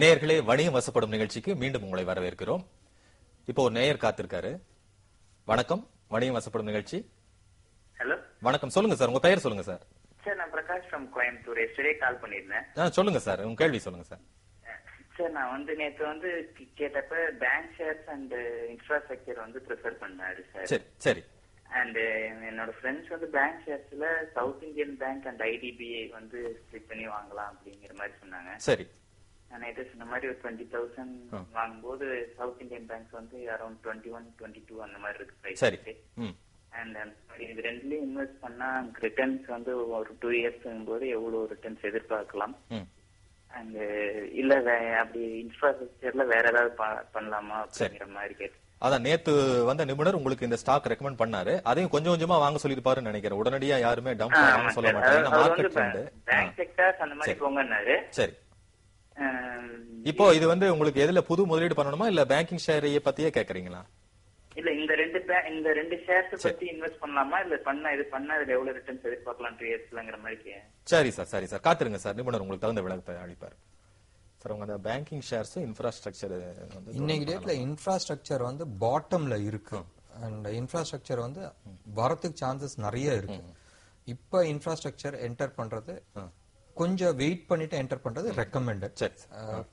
நேயர்களே, வணிகம் வசப்படும் நிகழ்ச்சிக்கு மீண்டும் உங்களை வரவேற்கிறோம். இப்போ ஒரு நேயர் காத்திருக்காரு. வணக்கம், வணிகம் வசப்படும் நிகழ்ச்சி. ஹலோ, வணக்கம். சொல்லுங்க சார், உங்க பெயர் சொல்லுங்க சார். சார் நான் பிரகாஷ் ஃப்ரம் கோயம்புத்தூர். எஸ்டே கால் பண்ணிருந்தேன். சொல்லுங்க சார், உங்க கேள்வி சொல்லுங்க சார். சார் நான் நேற்று கேட்டப்ப bank shares and infrastructure prefer பண்ணாரு சார். சரி சரி. அண்ட் என்னோட ஃப்ரெண்ட்ஸ் பேங்க் ஷேர்ஸ்ல south Indian bank and IDBI split பண்ணி வாங்கலாம் அப்படிங்கிற மாதிரி சொன்னாங்க. சரி. நான் நேற்று சொன்ன மாதிரி ஒரு 20,000 வாங்கும்போது சவுத் இந்தியன் பேங்க் அரௌண்ட் 21, 22 அந்த மாதிரி இருக்கு பிரைஸ். சரி. அண்ட் இது ரெண்டுலயும் இன்வெஸ்ட் பண்ணா ரிட்டர்ன்ஸ் ஒரு 2 இயர்ஸ் போது எவ்வளவு ரிட்டர்ன்ஸ் எதிர்பார்க்கலாம்? அண்ட் இல்ல அப்படி இன்ஃப்ராஸ்ட்ரக்சர்ல வேற ஏதாவது பண்ணலாமா அப்படிங்கிற மாதிரி கேட்டு. அதான் நேத்து வந்த நிபுணர் உங்களுக்கு இந்த ஸ்டாக் ரெக்கமெண்ட் பண்ணாரு. அதையும் கொஞ்சம் கொஞ்சமா வாங்க சொல்லிருப்பாருன்னு நினைக்கிறேன். உடனடியா யாருமே டம்ப் வாங்க சொல்ல மாட்டாங்க. மார்க்கெட் ட்ரெண்ட், பேங்க் செக்டார்ஸ் அந்த மாதிரி போங்கன்னாரு. சரி. இப்போ இது உங்களுக்கு எதுல புது முதலீடு பண்ணணுமா இல்ல பேங்கிங் ஷேரைய பத்தியே கேக்குறீங்களா? இல்ல இந்த ரெண்டு ஷேர்ஸ் பத்தி இன்வெஸ்ட் பண்ணலாமா இல்ல இது பண்ணா இதுல எவ்வளவு ரிட்டர்ன்ஸ் எதிர்பார்க்கலாம் 2 இயர்ஸ்லங்கிற மாதிரி. சரி சார், சரி சார், காத்துருங்க சார். நிபுணர் உங்களுக்கு தகுந்த விளக்கத்தை அளிப்பார் சார். உங்க பேங்கிங் ஷேர்ஸ் இன்ஃப்ராஸ்ட்ரக்சர் இன்னைக்கு டேட்ல இன்ஃப்ராஸ்ட்ரக்சர் பாட்டம்ல இருக்கு. அண்ட் இன்ஃப்ராஸ்ட்ரக்சர் வரதுக்கு சான்சஸ் நிறைய இருக்கு. இப்ப இன்ஃப்ராஸ்ட்ரக்சர் என்டர் பண்றது கொஞ்சம் வெயிட் பண்ணிட்டு என்டர் பண்றது ரெக்கமெண்டட்.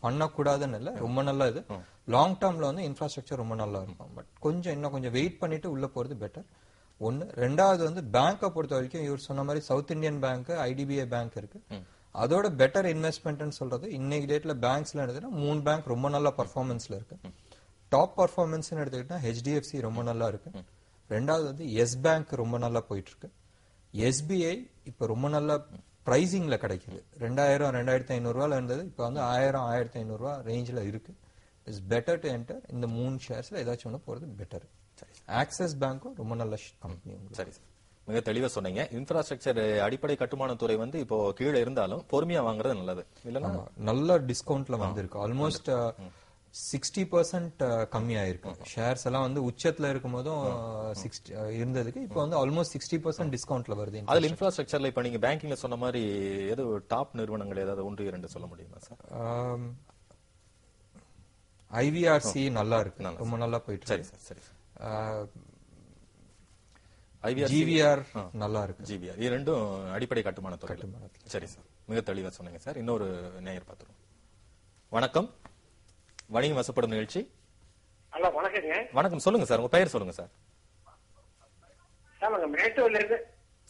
பண்ணக்கூடாதுன்னு இல்ல, ரொம்ப நல்லா. இது லாங் டேர்ம்ல இன்ஃப்ராஸ்ட்ரக்சர் ரொம்ப நல்லா இருக்கும். பட் இன்னும் கொஞ்சம் வெயிட் பண்ணிட்டு உள்ள போறது பெட்டர். ஒன்னு. ரெண்டாவது பேங்கை பொறுத்த வரைக்கும் இவர் சொன்ன மாதிரி south Indian bank, IDBI bank இருக்கு. அதோட பெட்டர் இன்வெஸ்ட்மெண்ட் சொல்றது இன்னைக்கு டேட்ல பேங்க்ஸ்ல எடுத்துட்டா 3 பேங்க் ரொம்ப நல்ல பர்ஃபார்மன்ஸ்ல இருக்கு. டாப் பர்ஃபார்மன்ஸ் எடுத்துக்கிட்டா ஹெச்டிஎஃப்சி ரொம்ப நல்லா இருக்கு. ரெண்டாவது எஸ் பேங்க் ரொம்ப நல்லா போயிட்டு இருக்கு. எஸ்பிஐ இப்ப ரொம்ப நல்லா பிரைசிங்ல கிடைக்குது. 2000, 2500 ரூபாயில இருந்தது இப்ப 1000, 1500 ரூபாய் ரேஞ்சில இருக்கு. இட்ஸ் பெட்டர் டு என்டர் இந்த 3 ஷேர்ஸ்ல ஏதாச்சும் ஒண்ணு போறது பெட்டர். ஆக்சிஸ் பேங்க்கும் ரொம்ப நல்ல கம்பெனி. சரி சார், மிக தெளிவா சொன்னீங்க. இன்ஃப்ராஸ்ட்ரக்சர் அடிப்படை கட்டுமானத்துறை இப்போ கீழே இருந்தாலும் பொறுமையா வாங்குறது நல்லது இல்லன்னா. நல்ல டிஸ்கவுண்ட்ல வந்திருக்கு. ஆல்மோஸ்ட் 60% கம்மியாயிருக்கு. ஷேர்ஸ் எல்லாம் உச்சத்துல இருக்கும் போதும் 60 இருந்ததுக்கு இப்போ ஆல்மோஸ்ட் 60% டிஸ்கவுண்ட்ல வருது. அதுல இன்ஃப்ராஸ்ட்ரக்சர்ல இப்ப நீங்க பேங்கிங்ல சொன்ன மாதிரி ஏதோ டாப் நிறுவனங்கள் ஏதாவது 1-2 சொல்ல முடியுமா சார்? ஐவிஆர்சி நல்லா இருக்கு, ரொம்ப நல்லா போயிட்டு. சரி சார், சரி. ஜிவிஆர் நல்லா இருக்கு. ஜிவிஆர் இது ரெண்டும் அடிப்படை கட்டுமானத்துறை. சரி சார், மிக தெளிவா சொன்னீங்க சார். இன்னொரு நேயர் பாத்துருவோம். வணக்கம், வணிகம் வசப்படும் நிகழ்ச்சி. ஹலோ, வணக்கங்க. வணக்கம், சொல்லுங்க சார், உங்க பெயர் சொல்லுங்க சார்.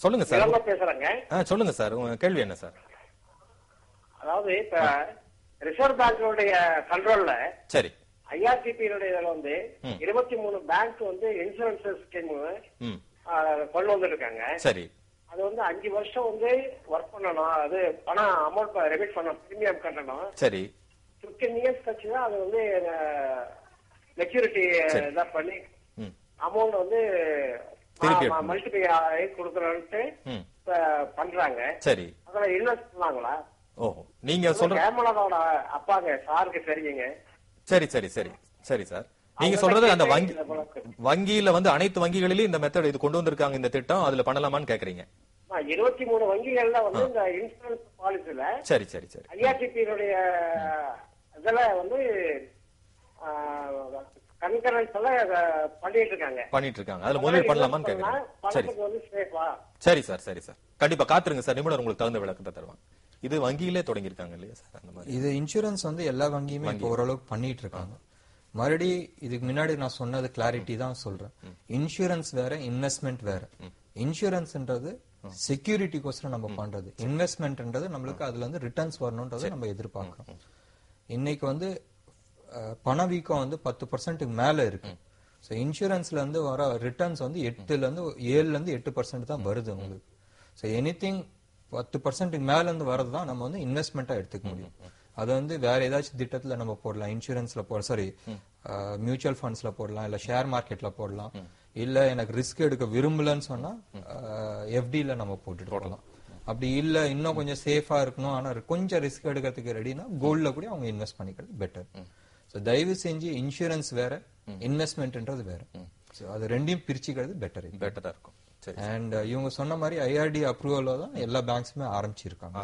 சொல்லுங்க சார், பேசுறேங்க. சொல்லுங்க சார், உங்க கேள்வி என்ன சார்? அதாவது இப்ப ரிசர்வ் பேங்கோடைய கண்ட்ரோல்ல சரி ஐஆர்டிபி 23 பேங்க் இன்சூரன்ஸ் ஸ்கீம் கொண்டு வந்துருக்காங்க. சரி. அது 5 வருஷம் ஒர்க் பண்ணணும். அது பணம் அமௌண்ட் ரெமிட் பண்ணணும், பிரீமியம் கட்டணும். சரி. 15 இயர்ஸ் கழிச்சுதான் அது மெச்சூரிட்டி எல்லாம் பண்ணி அமௌண்ட் மல்டிப்ளை ஆகி கொடுக்கறோம்ட்டு பண்றாங்க. சரி. அதெல்லாம் இன்வெஸ்ட் பண்ணாங்களா? ஓஹோ, நீங்க சொல்ற ஹேமலதாவோட அப்பாங்க சாருக்கு தெரியுங்க. சரி சரி சரி சரி சார். நீங்க சொல்றது அந்த வங்கியில அனைத்து வங்கிகளிலும் இந்த மெத்தட் இது கொண்டு வந்திருக்காங்க, இந்த திட்டம், அதுல பண்ணலாமான்னு கேக்குறீங்க? 23 வங்கிகள்ல இந்த இன்சூரன்ஸ் பாலிசில சரி சரி சரி ஐஆர்டிபி இதுல கன்கரன்ஸ் பண்ணிட்டு இருக்காங்க. அதுல முதலீடு பண்ணலாமான்னு கேக்குறீங்க? சரி சரி சார், சரி சார், கண்டிப்பா காத்துருங்க சார். நிபுணர் உங்களுக்கு தகுந்த விளக்கத்தை தருவாங்க. இது வங்கியிலே தொடங்கி இருக்காங்க இல்லையா சார்? அந்த மாதிரி இது இன்சூரன்ஸ் எல்லா வங்கியுமே இப்போ ஓரளவுக்கு பண்ணிட்டு இருக்காங்க. மறுபடி இதுக்கு முன்னாடி நான் சொன்னது கிளாரிட்டி தான் சொல்றேன். இன்சூரன்ஸ் வேற, இன்வெஸ்ட்மெண்ட் வேற. இன்சூரன்ஸ்ன்றது செக்யூரிட்டிக்கோசரம் நம்ம பண்றது. இன்வெஸ்ட்மெண்ட்ன்றது நம்மளுக்கு அதுல ரிட்டர்ன்ஸ் வரணும்ன்றதை நம்ம எதிர்பார்க்கிறோம். இன்னைக்கு பணவீக்கம் 10% மேல இருக்கு. இன்சூரன்ஸ்ல வர ரிட்டர்ன்ஸ் 7% தான் வருது உங்களுக்கு. எனிதிங் 10% மேல வரதுதான் நம்ம இன்வெஸ்ட்மெண்டா எடுத்துக்க முடியும். அது வேற ஏதாச்சும் திட்டத்துல நம்ம போடலாம். இன்சூரன்ஸ்ல மியூச்சுவல் ஃபண்ட்ஸ்ல போடலாம், இல்ல ஷேர் மார்க்கெட்ல போடலாம், இல்ல எனக்கு ரிஸ்க் எடுக்க விரும்பலன்னு சொன்னா எஃப்டில நம்ம போட்டுட்டு போடலாம். அப்படி இல்ல இன்னும் கொஞ்சம் சேஃபா இருக்கணும், ஆனா கொஞ்சம் ரிஸ்க் எடுக்கிறதுக்கு ரெடினா கோல்ட்ல கூட அவங்க இன்வெஸ்ட் பண்ணிக்கிறது பெட்டர். தயவு செஞ்சு இன்சூரன்ஸ் வேற, இன்வெஸ்ட்மெண்ட்ன்றது வேற. அது ரெண்டையும் பிரிச்சுக்கிறது பெட்டரா இருக்கும். அண்ட் இவங்க சொன்ன மாதிரி ஐஆர்டி அப்ரூவல் தான் எல்லா பேங்க்ஸுமே ஆரம்பிச்சிருக்காங்க.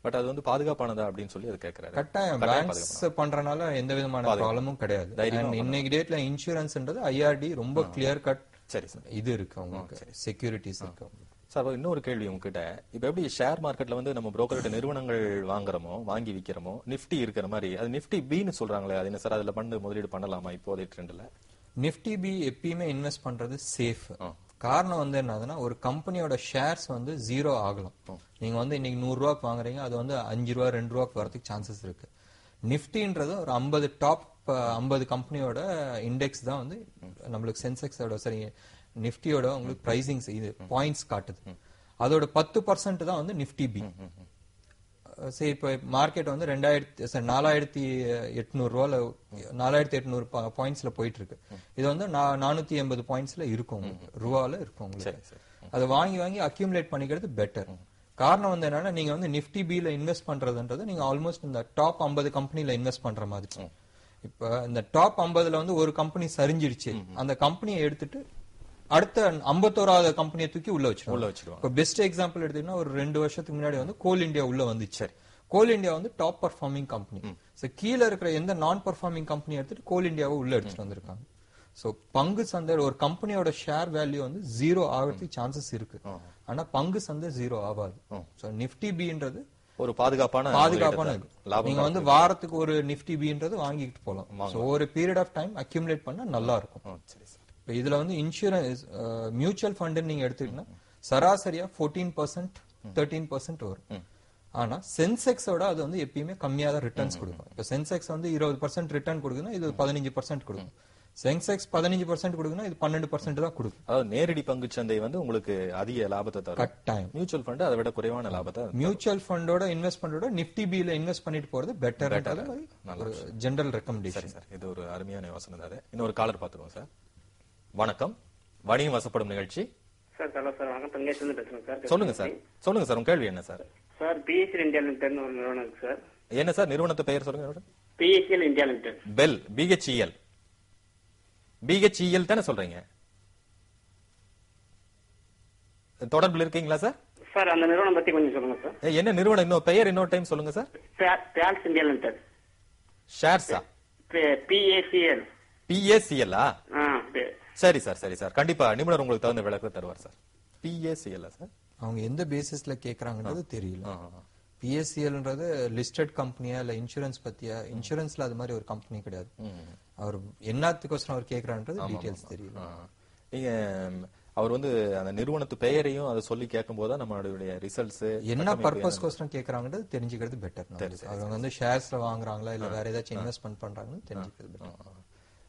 பட் அது வந்து பாதுகாப்பானதா அப்படின்னு சொல்லி அது கேட்கறாரு. கட்டாயம் பேங்க்ஸ் பண்றனால எந்த விதமான ப்ராப்ளமும் கிடையாது. இன்னைக்கு டேட்ல இன்சூரன்ஸ்ன்றது IRD ரொம்ப கிளியர் கட் சரி சார் இது இருக்கு, உங்களுக்கு செக்யூரிட்டிஸ் இருக்கு. சார் இன்னொரு கேள்வி உங்ககிட்ட, இப்ப எப்படி ஷேர் மார்க்கெட்ல வந்து நம்ம புரோக்கர்கிட்ட நிறுவனங்கள் வாங்கி விக்கிறோமோ, நிப்டி இருக்கிற மாதிரி அது நிப்டி பின்னு சொல்றாங்களே, அது என்ன சார், அதுல முதலீடு பண்ணலாமா இப்போதைய ட்ரெண்ட்ல? நிப்டி பி எப்பயுமே இன்வெஸ்ட் பண்றது சேஃப். காரணம் வந்து என்னதுன்னா, ஒரு கம்பெனியோட ஷேர்ஸ் வந்து 0 ஆகலாம். நீங்க வந்து இன்னைக்கு 100 ரூபாய்க்கு வாங்குறீங்க, அது வந்து 5 ரூபா 2 ரூபாய்க்கு வரதுக்கு சான்சஸ் இருக்கு. நிப்டின்றது ஒரு 50 டாப் 50 கம்பெனியோட இண்டெக்ஸ் தான் வந்து நம்மளுக்கு சென்செக்ஸோட சரி நிப்டியோட உங்களுக்கு பிரைசிங் இது பாயிண்ட்ஸ் காட்டுது. அதோட 10% தான் வந்து நிப்டி பி. சரி, இப்ப மார்க்கெட் வந்து 4800 ரூபால 4800 பாயிண்ட்ஸ்ல போயிட்டு இருக்கு. இது வந்து 480 பாயிண்ட்ஸ்ல இருக்கும், ரூபால இருக்கும் உங்களுக்கு. அதை வாங்கி அக்யூமுலேட் பண்ணிக்கிறது பெட்டர். காரணம் வந்து என்னன்னா, நீங்க வந்து நிப்டி பில இன்வெஸ்ட் பண்றதுன்றது நீங்க ஆல்மோஸ்ட் இந்த டாப் 50 கம்பெனில இன்வெஸ்ட் பண்ற மாதிரி. இப்ப இந்த டாப் 50ல வந்து ஒரு கம்பெனி சரிஞ்சிருச்சு, அந்த கம்பெனியை எடுத்துட்டு அடுத்த 51வது கம்பெனியை தூக்கி உள்ள வச்சிருவோம். இப்ப பெஸ்ட் எக்ஸாம்பிள் எடுத்தீங்கன்னா, ஒரு 2 வருஷத்துக்கு முன்னாடி வந்து கோல் இந்தியா உள்ள வந்துச்சு. கோல் இந்தியா வந்து டாப் பர்ஃபார்மிங் கம்பெனி. கீழே இருக்கிற எந்த நான் பர்ஃபார்மிங் கம்பெனி எடுத்துட்டு கோல் இந்தியாவை உள்ள எடுத்துட்டு வந்திருக்காங்க. சோ பங்கு சந்தை ஒரு கம்பெனியோட ஷேர் வேல்யூ வந்து 0 ஆகிறதுக்கு சான்சஸ் இருக்கு. ஆனா பங்கு சந்தை 0 ஆகாது. சோ நிப்டி பின்றது ஒரு பாதுகாப்பான நீங்க வந்து வாரத்துக்கு ஒரு நிப்டி பின்றது வாங்கிட்டு போலாம். சோ ஒரு பீரியட் ஆஃப் டைம் அக்யூமுலேட் பண்ணா நல்லா இருக்கும். இப்ப இதுல வந்து இன்சூரன்ஸ் மியூச்சுவல் ஃபண்ட் நீங்க எடுத்துக்கிட்டீங்கன்னா சராசரியா 14% 13% வரும். ஆனா சென்செக்ஸோட அது வந்து எப்பயுமே கம்மியா தான் ரிட்டர்ன்ஸ் கொடுக்கும். இப்ப சென்செக்ஸ் வந்து 20% ரிட்டர்ன் கொடுக்குன்னா இது 15% கொடுக்கும். சென்செக்ஸ் 15% கொடுக்குன்னா இது 12% தான் கொடுக்கும். அதாவது நேரடி பங்கு சந்தை வந்து உங்களுக்கு அதிக லாபத்தை தரும். கட்டாயம். மியூச்சுவல் ஃபண்ட் அதை விட குறைவான லாபத்தை. மியூச்சுவல் ஃபண்டோட இன்வெஸ்ட்மெண்டோட நிப்டி பில இன்வெஸ்ட் பண்ணிட்டு போறது பெட்டர். ஒரு ஜெனரல் ரெக்கமெண்டேஷன். சார் இது ஒரு அருமையான யோசனை தான். இன்னொரு காலர் பாத்துருவோம் சார். வணக்கம், வணிகம் வசப்படும் நிகழ்ச்சி. சார் ஹலோ சார், வணக்கம். தங்கேஷ்ல பேசுறேன் சார். சொல்லுங்க சார். சொல்லுங்க சார், உங்க கேள்வி என்ன sir? Sir PSL India limited ஒரு நிறுவனம் இருக்கு சார். என்ன சார் நிறுவனத்து பெயர் சொல்லுங்க? PSL India limited. Bell BHEL தானே சொல்றீங்க? தொடர்புல இருக்கீங்களா சார்? சார் அந்த நிறுவனம் பத்தி கொஞ்சம் சொல்லுங்க சார். என்ன நிறுவனம்? இன்னொரு பெயர் இன்னொரு டைம் சொல்லுங்க சார். Pearls India limited. ஷேர்ஸா? பிஏசிஎல். பிஏசிஎல்லா? சரி சார், சரி சார், கண்டிப்பா நிபுணர் உங்களுக்கு தகுந்த விளக்கம் தருவார் சார். பிஏசிஎல் சார் அவங்க எந்த பேசிஸ்ல கேக்குறாங்கன்றது தெரியல. பிஎஸ்சிஎல்ன்றது லிஸ்டட் கம்பெனியா இல்ல இன்சூரன்ஸ் பத்தியா? இன்சூரன்ஸ்ல அது மாதிரி ஒரு கம்பெனி கிடையாது. அவர் என்னத்துக்கோசரம் அவர் கேக்குறான்றது டீடைல்ஸ் தெரியல. நீங்க அவர் வந்து அந்த நிறுவனத்து பெயரையும் அதை சொல்லி கேட்கும் போது நம்மளுடைய ரிசல்ட்ஸ் என்ன பர்பஸ்க்கோசரம் கேக்குறாங்கன்றது தெரிஞ்சுக்கிறது பெட்டர். அவங்க வந்து ஷேர்ஸ்ல வாங்குறாங்களா இல்ல வேற ஏதாச்சும் இன்வெஸ்ட்மெண்ட் பண்றாங்கன்னு தெரிஞ்சுக்கிறது பெட்டர்.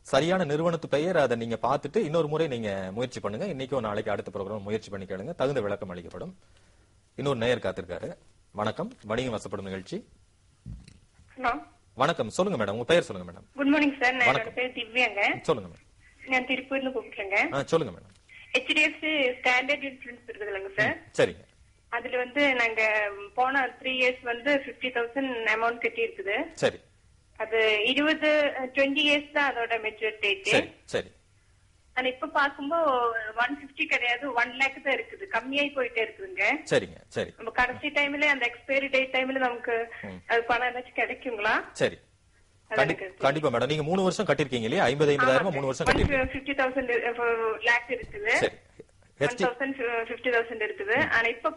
சரியான நிறுவனத்து பெயர் அதை நீங்க பார்த்துட்டு இன்னொரு முறை நீங்க முயற்சி பண்ணுங்க. இன்னைக்கோ நாளைக்கு அடுத்த ப்ரோக்ராம் முயற்சி பண்ணி கேளுங்க, தகுந்த விளக்கம் அளிக்கப்படும். இன்னொரு நேயர் காத்திருக்காரு. வணக்கம், வணிகம் வசப்படும் நிகழ்ச்சி. ஹலோ வணக்கம், சொல்லுங்க மேடம், உங்க பெயர் சொல்லுங்க மேடம். குட் மார்னிங் சார், என்னோட பேர் திவ்யாங்க. சொல்லுங்க மேடம். நான் திருப்பூர்ல கூப்பிட்டுறேங்க. சொல்லுங்க மேடம். HDFC ஸ்டாண்டர்ட் இன்சூரன்ஸ் இருக்குதுங்க சார். சரிங்க. அதுல வந்து நாங்க போன 3 இயர்ஸ் வந்து 50,000 அமௌண்ட் கட்டி இருக்குது. சரி. அது 20 இயர்ஸ் தான் அதோட மெச்சூரிட்டி டேட். சரி. ஆனா இப்ப பாக்கும்போது 150 கிடையாது, 1 lakh தான் இருக்குது. கம்மியாயி போயிட்டே இருக்குதுங்க. சரிங்க. சரி. நம்ம கடைசி டைம்ல அந்த எக்ஸ்பைரி டேட் டைம்ல நமக்கு அது பணம் ஏதாச்சும் கிடைக்குங்களா? சரி, கண்டிப்பா மேடம். நீங்க 3 வருஷம் கட்டிருக்கீங்க இல்லையா? 50,000 3 வருஷம் கட்டிருக்கீங்க. 50,000 லேக் இருக்குது. 50,000 இருக்குது. ஆனா இப்ப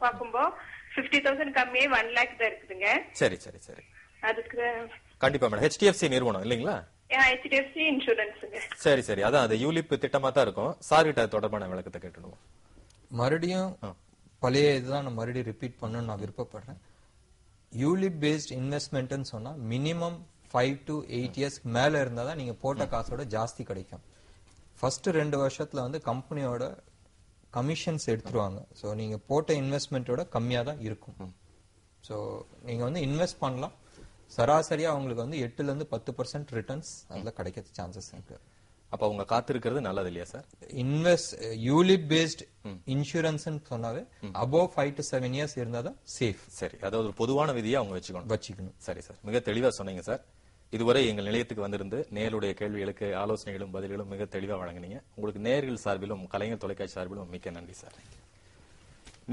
பாக்கும்போது 50,000 கம்மியாயி 1 lakh தான் இருக்குதுங்க. சரி சரி சரி. அதுக்கு கண்டிப்பா மேடம். HDFC நிறுவனம் இல்லீங்களா? HDFC இன்சூரன்ஸ்ங்க. சரி சரி. அதான் அது யூலிப் திட்டமா தான் இருக்கும். சார் கிட்ட தொடர்பான விளக்கத்தை கேட்டுடுவோம். மறுபடியும் பழைய இதுதான் நான் மறுபடியும் ரிப்பீட் பண்ணணும்னு நான் விருப்பப்படுறேன். யூலிப் பேஸ்ட் இன்வெஸ்ட்மெண்ட்னு சொன்னா மினிமம் 5 to 8 இயர்ஸ் மேல இருந்தா தான் நீங்க போட்ட காசோட ஜாஸ்தி கிடைக்கும். ஃபர்ஸ்ட் 2 வருஷத்துல வந்து கம்பெனியோட கமிஷன்ஸ் எடுத்துருவாங்க. ஸோ நீங்க போட்ட இன்வெஸ்ட்மெண்ட்டோட கம்மியா தான் இருக்கும். ஸோ நீங்க வந்து இன்வெஸ்ட் பண்ணலாம். சராசரியா அவங்களுக்கு வந்து 8 to 10% ரிட்டர்ன்ஸ் அதுல கிடைக்க சான்சஸ் இருக்கு. அப்ப அவங்க காத்திருக்கிறது நல்லது இல்லையா சார்? யூலிப் பேஸ்ட் இன்சூரன்ஸ் சொன்னாவே above 5 to 7 இயர்ஸ் இருந்தாதான் சேஃப். சரி, அதாவது ஒரு பொதுவான விதியை அவங்க வச்சுக்கணும். சரி சார், மிக தெளிவா சொன்னீங்க சார். இதுவரை எங்கள் நிலையத்துக்கு வந்திருந்து நேருடைய கேள்விகளுக்கு ஆலோசனைகளும் பதில்களும் மிக தெளிவா வழங்கினீங்க. உங்களுக்கு நேர்கள் சார்பிலும் கலைஞர் தொலைக்காட்சி சார்பிலும் மிக்க நன்றி சார்.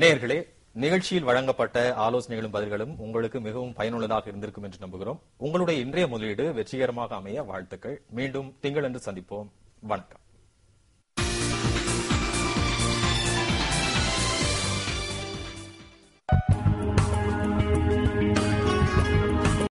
நேர்களே, நிகழ்ச்சியில் வழங்கப்பட்ட ஆலோசனைகளும் பதில்களும் உங்களுக்கு மிகவும் பயனுள்ளதாக இருந்திருக்கும் என்று நம்புகிறோம். உங்களுடைய இன்றைய முதலீடு வெற்றிகரமாக அமைய வாழ்த்துக்கள். மீண்டும் திங்களன்று சந்திப்போம். வணக்கம்.